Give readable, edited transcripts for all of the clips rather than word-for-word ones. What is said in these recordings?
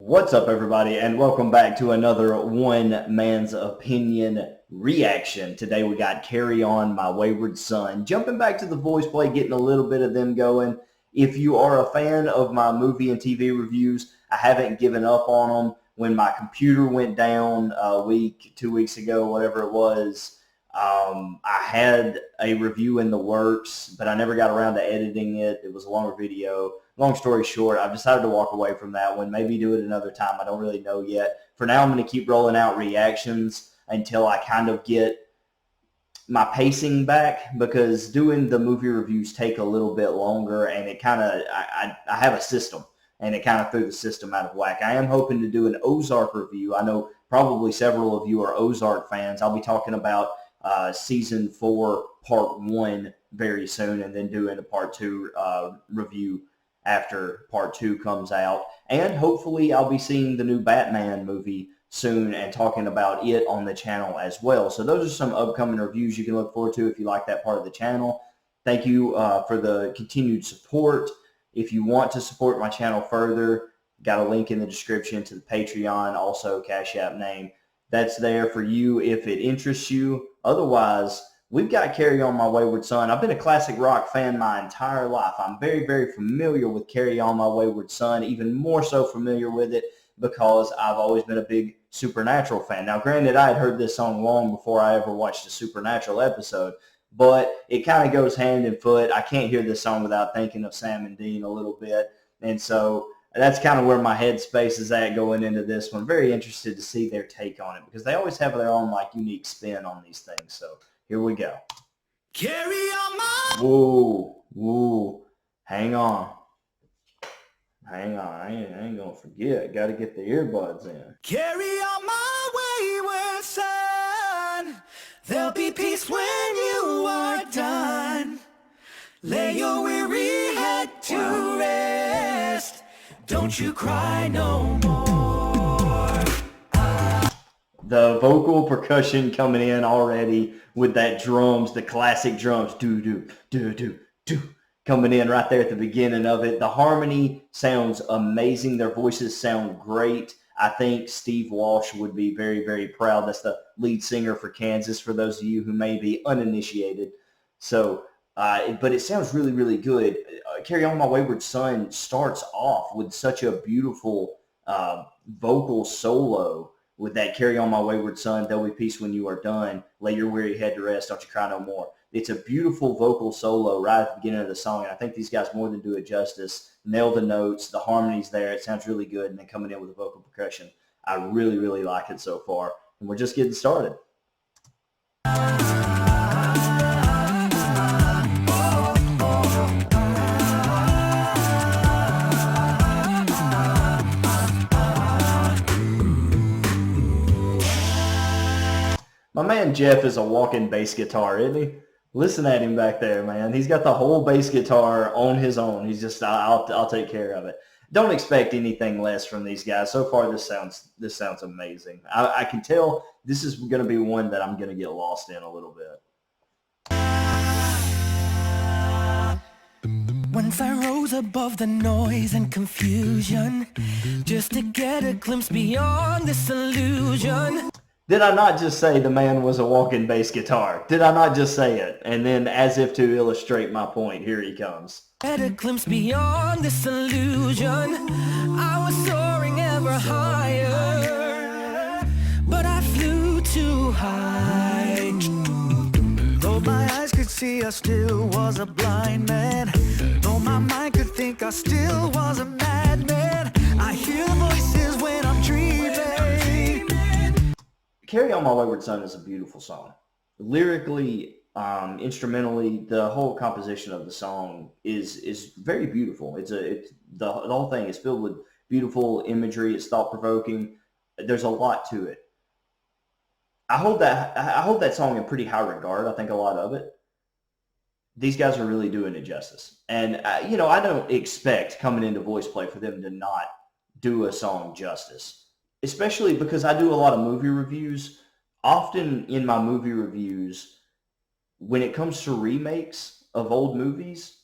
What's up, everybody, and welcome back to another One Man's Opinion reaction. Today we got Carry On, My Wayward Son. Jumping back to the Voiceplay, getting a little bit of them going. If you are a fan of my movie and TV reviews, I haven't given up on them. When my computer went down a week, 2 weeks ago, whatever it was, I had a review in the works, but I never got around to editing it. It was a longer video. Long story short, I've decided to walk away from that one, maybe do it another time. I don't really know yet. For now, I'm going to keep rolling out reactions until I kind of get my pacing back, because doing the movie reviews take a little bit longer, and it kind of, I have a system, and it kind of threw the system out of whack. I am hoping to do an Ozark review. I know probably several of you are Ozark fans. I'll be talking about season 4, part 1 very soon, and then doing a part 2 review after part 2 comes out. And hopefully I'll be seeing the new Batman movie soon and talking about it on the channel as well. So those are some upcoming reviews you can look forward to if you like that part of the channel. Thank you for the continued support. If you want to support my channel further, got a link in the description to the Patreon, also Cash App name. That's there for you if it interests you. Otherwise, we've got Carry On, My Wayward Son. I've been a classic rock fan my entire life. I'm very, very familiar with Carry On, My Wayward Son, even more so familiar with it because I've always been a big Supernatural fan. Now, granted, I had heard this song long before I ever watched a Supernatural episode, but it kind of goes hand in foot. I can't hear this song without thinking of Sam and Dean a little bit, and so that's kind of where my headspace is at going into this one. Very interested to see their take on it because they always have their own unique spin on these things. So here we go. Carry on my... Whoa. Hang on. I ain't going to forget. Got to get the earbuds in. Carry on my wayward son. There'll be peace when you are done. Lay your weary head to rest. Don't you cry no more. The vocal percussion coming in already with that drums, the classic drums, do, coming in right there at the beginning of it. The harmony sounds amazing. Their voices sound great. I think Steve Walsh would be very, very proud. That's the lead singer for Kansas, for those of you who may be uninitiated. So, but it sounds really, really good. Carry On, My Wayward Son starts off with such a beautiful vocal solo with that Carry On, My Wayward Son, there'll be peace when you are done, lay your weary head to rest, don't you cry no more. It's a beautiful vocal solo right at the beginning of the song, and I think these guys more than do it justice. Nail the notes, the harmony's there, it sounds really good, and then coming in with the vocal percussion. I really, really like it so far, and we're just getting started. My man Jeff is a walking bass guitar, isn't he? Listen at him back there, man. He's got the whole bass guitar on his own. He's just, I'll take care of it. Don't expect anything less from these guys. So far, this sounds amazing. I can tell this is going to be one that I'm going to get lost in a little bit. Once I rose above the noise and confusion, just to get a glimpse beyond this illusion. Did I not just say the man was a walking bass guitar? Did I not just say it? And then, as if to illustrate my point, here he comes. Get a glimpse beyond this illusion. I was soaring ever higher, but I flew too high. Though my eyes could see, I still was a blind man. Though my mind could think, I still was a madman. I hear voices when I'm dreaming. Carry On, My Wayward Son is a beautiful song. Lyrically, instrumentally, the whole composition of the song is very beautiful. The whole thing is filled with beautiful imagery. It's thought-provoking. There's a lot to it. I hold that song in pretty high regard. I think a lot of it. These guys are really doing it justice. And I don't expect coming into Voiceplay for them to not do a song justice. Especially because I do a lot of movie reviews. Often in my movie reviews, when it comes to remakes of old movies,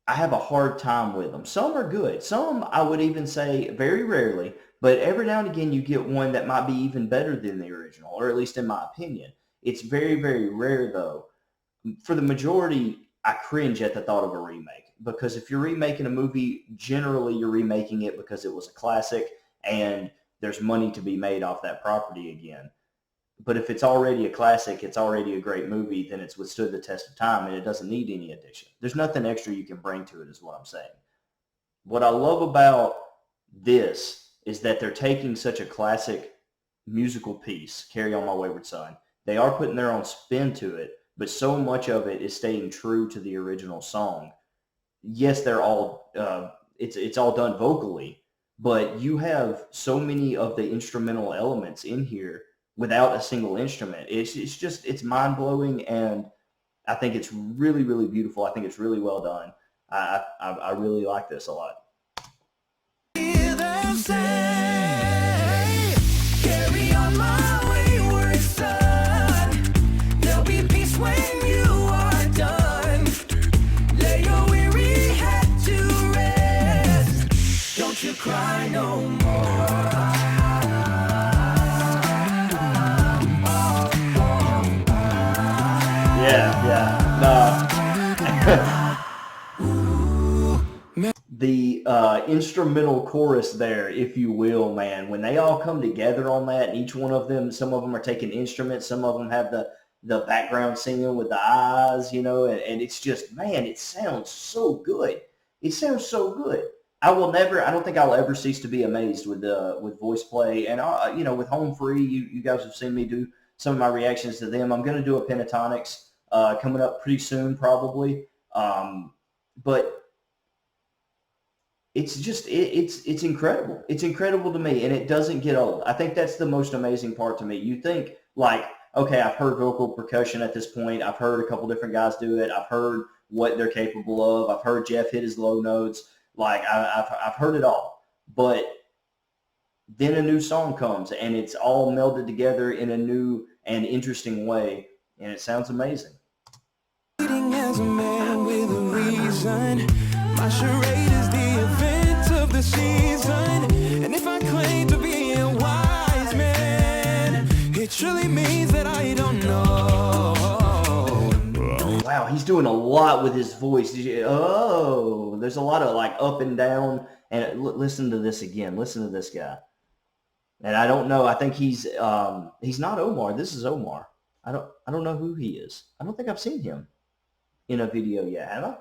I have a hard time with them. Some are good. Some I would even say very rarely, but every now and again you get one that might be even better than the original, or at least in my opinion. It's very, very rare though. For the majority, I cringe at the thought of a remake because if you're remaking a movie, generally you're remaking it because it was a classic and there's money to be made off that property again. But if it's already a classic, it's already a great movie, then it's withstood the test of time and it doesn't need any addition. There's nothing extra you can bring to it is what I'm saying. What I love about this is that they're taking such a classic musical piece, Carry On My Wayward Son. They are putting their own spin to it, but so much of it is staying true to the original song. Yes, they're all it's all done vocally, but you have so many of the instrumental elements in here without a single instrument. It's just it's mind blowing, and I think it's really, really beautiful. I think it's really well done. I really like this a lot. Hear them say, carry on my wayward son. There'll be peace when you are done. Lay your weary head to rest. Don't you cry no more. The instrumental chorus there, if you will, man, when they all come together on that, and each one of them, some of them are taking instruments, some of them have the background singing with the eyes, and it's just, man, it sounds so good. It sounds so good. I don't think I'll ever cease to be amazed with Voiceplay, and with Home Free, you guys have seen me do some of my reactions to them. I'm going to do a Pentatonics coming up pretty soon, probably, but it's just it's incredible. It's incredible to me, and it doesn't get old. I think that's the most amazing part to me. You think like, okay, I've heard vocal percussion at this point. I've heard a couple different guys do it. I've heard what they're capable of. I've heard Jeff hit his low notes. Like I've heard it all, but then a new song comes, and it's all melded together in a new and interesting way, and it sounds amazing. As a man with a reason, my charade is the event of the season. And if I claim to be a wise man, it truly means that I don't know. Wow, he's doing a lot with his voice. There's a lot of like up and down. And listen to this again. Listen to this guy. And I don't know. I think he's not Omar. This is Omar. I don't know who he is. I don't think I've seen him in a video yet, have I?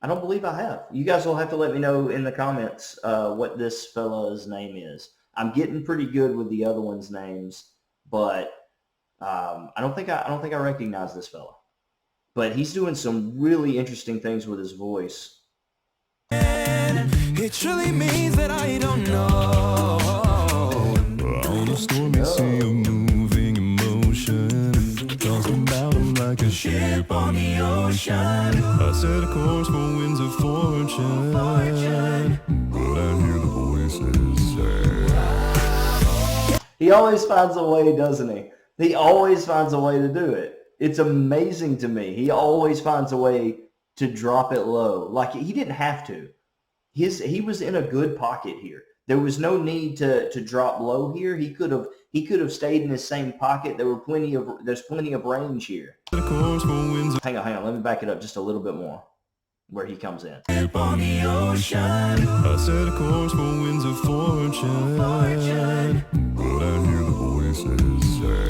I don't believe I have. You guys will have to let me know in the comments what this fella's name is. I'm getting pretty good with the other ones' names, but I don't think I recognize this fella. But he's doing some really interesting things with his voice. It truly means that I don't know. On a stormy sea of moving emotion, tossed about him like a ship on the ocean. I set a course for winds of fortune, but I hear the voices say. He always finds a way, doesn't he? He always finds a way to do it. It's amazing to me. He always finds a way to drop it low. Like, he didn't have to. He was in a good pocket here. There was no need to drop low here. He could have stayed in his same pocket. There's plenty of range here. Hang on. Let me back it up just a little bit more where he comes in. On the ocean, I set a course for winds of fortune, but I hear the voices say.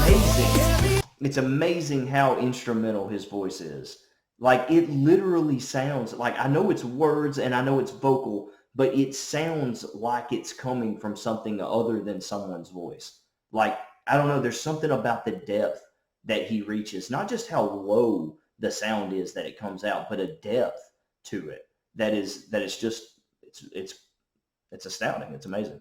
It's amazing. It's amazing how instrumental his voice is. Like, it literally sounds like, I know it's words and I know it's vocal, but it sounds like it's coming from something other than someone's voice. Like, I don't know, there's something about the depth that he reaches, not just how low the sound is that it comes out, but a depth to it that is just, it's astounding. It's amazing.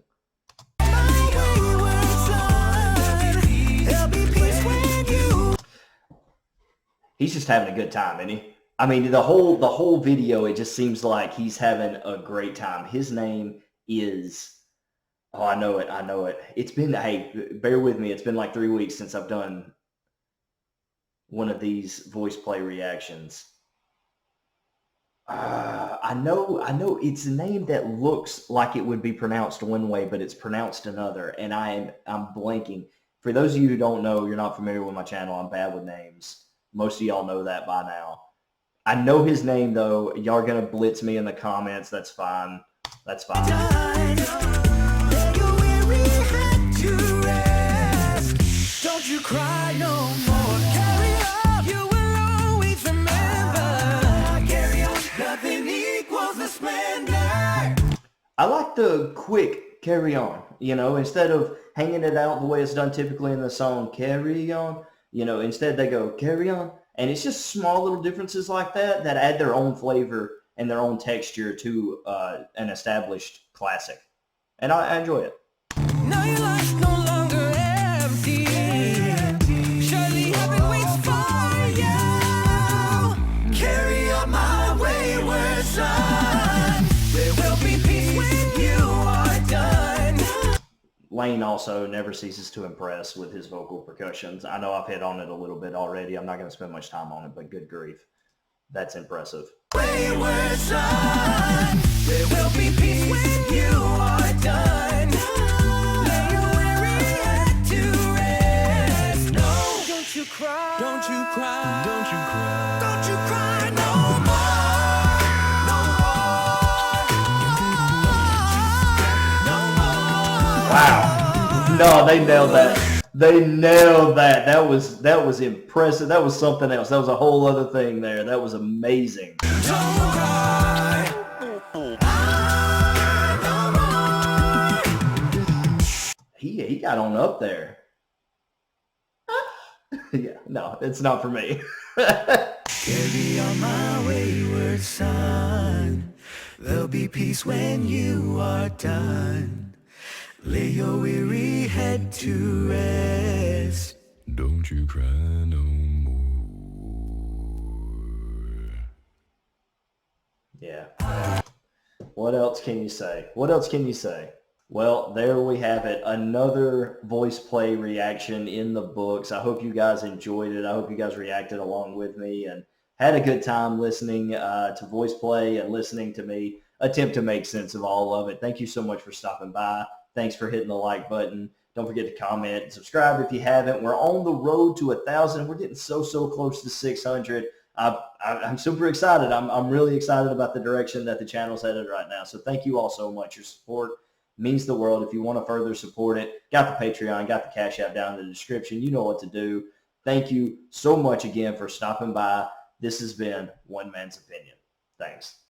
He's just having a good time, isn't he? I mean, the whole video, it just seems like he's having a great time. His name is, I know it. It's been, hey, bear with me. It's been like 3 weeks since I've done one of these Voiceplay reactions. I know it's a name that looks like it would be pronounced one way, but it's pronounced another, and I'm blanking. For those of you who don't know, you're not familiar with my channel, I'm bad with names. Most of y'all know that by now. I know his name though. Y'all are gonna blitz me in the comments. That's fine. That's fine. Don't you cry no more. Carry on. You will always remember. Carry on. Nothing equals the splendor. I like the quick carry on, instead of hanging it out the way it's done typically in the song, carry on, instead they go carry on. And it's just small little differences like that that add their own flavor and their own texture to an established classic. And I enjoy it. Now your life's no longer empty. Surely heaven waits for you. Carry on, my wayward son. There will be peace when you are done. Lane also never ceases to impress with his vocal percussions. I know I've hit on it a little bit already. I'm not going to spend much time on it, but good grief. That's impressive. Wayward son, there will be peace when you are done. Lay your weary head to rest. No, don't you cry. Don't you cry. Don't you cry. Don't you cry no more. No more. No more. Wow. No, they nailed that. They nailed that. That was impressive. That was something else. That was a whole other thing there. That was amazing. Don't cry. He got on up there. Yeah, no, it's not for me. Carry on, my wayward son. There'll be peace when you are done. Lay your weary head to rest. Don't you cry no more. Yeah. What else can you say? What else can you say? Well, there we have it. Another voice play reaction in the books. I hope you guys enjoyed it. I hope you guys reacted along with me and had a good time listening to voice play and listening to me attempt to make sense of all of it. Thank you so much for stopping by. Thanks for hitting the like button. Don't forget to comment and subscribe if you haven't. We're on the road to 1,000. We're getting so close to 600. I'm super excited. I'm really excited about the direction that the channel's headed right now. So thank you all so much. Your support means the world. If you want to further support it, got the Patreon, got the Cash App down in the description. You know what to do. Thank you so much again for stopping by. This has been One Man's Opinion. Thanks.